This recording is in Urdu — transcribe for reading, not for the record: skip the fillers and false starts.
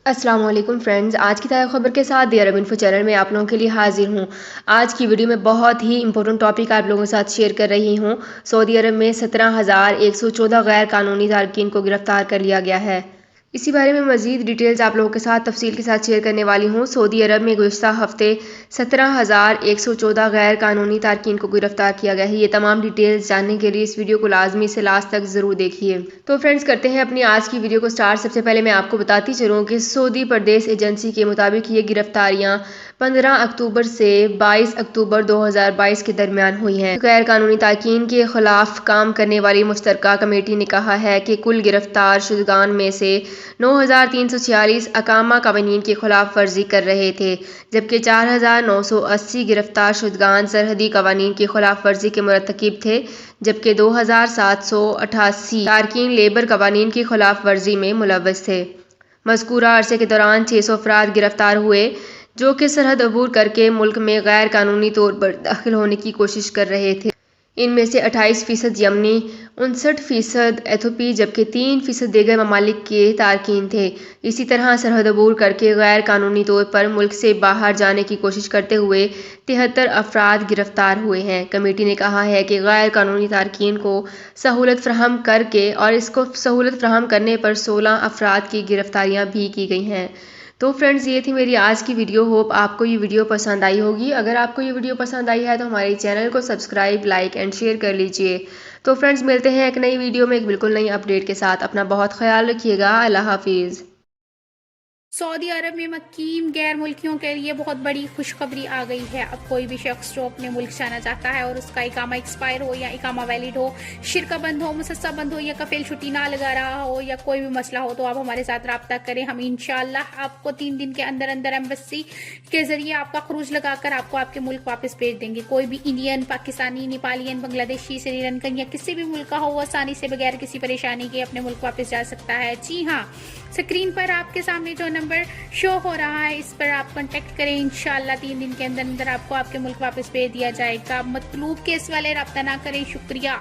السلام علیکم فرینڈز، آج کی تازہ خبر کے ساتھ دی عرب انفو چینل میں آپ لوگوں کے لیے حاضر ہوں۔ آج کی ویڈیو میں بہت ہی امپورٹنٹ ٹاپک آپ لوگوں کے ساتھ شیئر کر رہی ہوں۔ سعودی عرب میں 17,114 غیر قانونی تارکین کو گرفتار کر لیا گیا ہے۔ اسی بارے میں مزید ڈیٹیلز آپ لوگوں کے ساتھ تفصیل کے ساتھ شیئر کرنے والی ہوں۔ سعودی عرب میں گزشتہ ہفتے 17,114 غیر قانونی تارکین کو گرفتار کیا گیا ہے۔ یہ تمام ڈیٹیلز جاننے کے لیے اس ویڈیو کو لازمی سے لاسٹ تک ضرور دیکھیے۔ تو فرینڈز کرتے ہیں اپنی آج کی ویڈیو کو سٹارٹ۔ سب سے پہلے میں آپ کو بتاتی چلوں کہ سعودی پردیس ایجنسی کے مطابق یہ گرفتاریاں 15 اکتوبر سے 22 اکتوبر 2022 کے درمیان ہوئی ہیں۔ غیر قانونی تارکین کے خلاف کام کرنے والی مشترکہ کمیٹی نے کہا ہے کہ کل گرفتار شدگان میں سے 9,346 اقامہ قوانین کی خلاف ورزی کر رہے تھے، جبکہ 4,980 گرفتار شدگان سرحدی قوانین کی خلاف ورزی کے مرتکب تھے، جبکہ 2,788 تارکین لیبر قوانین کی خلاف ورزی میں ملوث تھے۔ مذکورہ عرصے کے دوران 600 افراد گرفتار ہوئے جو کہ سرحد عبور کر کے ملک میں غیر قانونی طور پر داخل ہونے کی کوشش کر رہے تھے۔ ان میں سے 28% یمنی، 59% ایتھوپی جبکہ 3% دیگر ممالک کے تارکین تھے۔ اسی طرح سرحد عبور کر کے غیر قانونی طور پر ملک سے باہر جانے کی کوشش کرتے ہوئے 73 افراد گرفتار ہوئے ہیں۔ کمیٹی نے کہا ہے کہ غیر قانونی تارکین کو سہولت فراہم کر کے اور اس کو سہولت فراہم کرنے پر 16 افراد کی گرفتاریاں بھی کی گئی ہیں۔ تو فرینڈز یہ تھی میری آج کی ویڈیو۔ ہوپ آپ کو یہ ویڈیو پسند آئی ہوگی۔ اگر آپ کو یہ ویڈیو پسند آئی ہے تو ہمارے چینل کو سبسکرائب، لائک اینڈ شیئر کر لیجئے۔ تو فرینڈز ملتے ہیں ایک نئی ویڈیو میں ایک بالکل نئی اپڈیٹ کے ساتھ۔ اپنا بہت خیال رکھیے گا۔ اللہ حافظ۔ سعودی عرب میں مقیم غیر ملکیوں کے لیے بہت بڑی خوشخبری آ گئی ہے۔ اب کوئی بھی شخص جو اپنے ملک جانا چاہتا ہے اور اس کا اقامہ ایکسپائر ہو یا اقامہ ویلڈ ہو، شرکہ بند ہو، مسسہ بند ہو یا کفیل چھٹی نہ لگا رہا ہو یا کوئی بھی مسئلہ ہو تو آپ ہمارے ساتھ رابطہ کریں۔ ہم انشاءاللہ آپ کو 3 دن کے اندر اندر ایمبیسی کے ذریعے آپ کا خروج لگا کر آپ کو آپ کے ملک واپس بھیج دیں گے۔ کوئی بھی انڈین، پاکستانی، نیپالین، بنگلہ دیشی، سری لنکن یا کسی بھی ملک کا ہو وہ آسانی سے بغیر کسی پریشانی کے اپنے ملک واپس جا سکتا ہے۔ جی ہاں، اسکرین پر آپ کے سامنے جو نمبر شو ہو رہا ہے اس پر آپ کانٹیکٹ کریں۔ انشاءاللہ 3 دن کے اندر اندر آپ کو آپ کے ملک واپس بھیج دیا جائے گا۔ مطلوب کیس والے رابطہ نہ کریں۔ شکریہ۔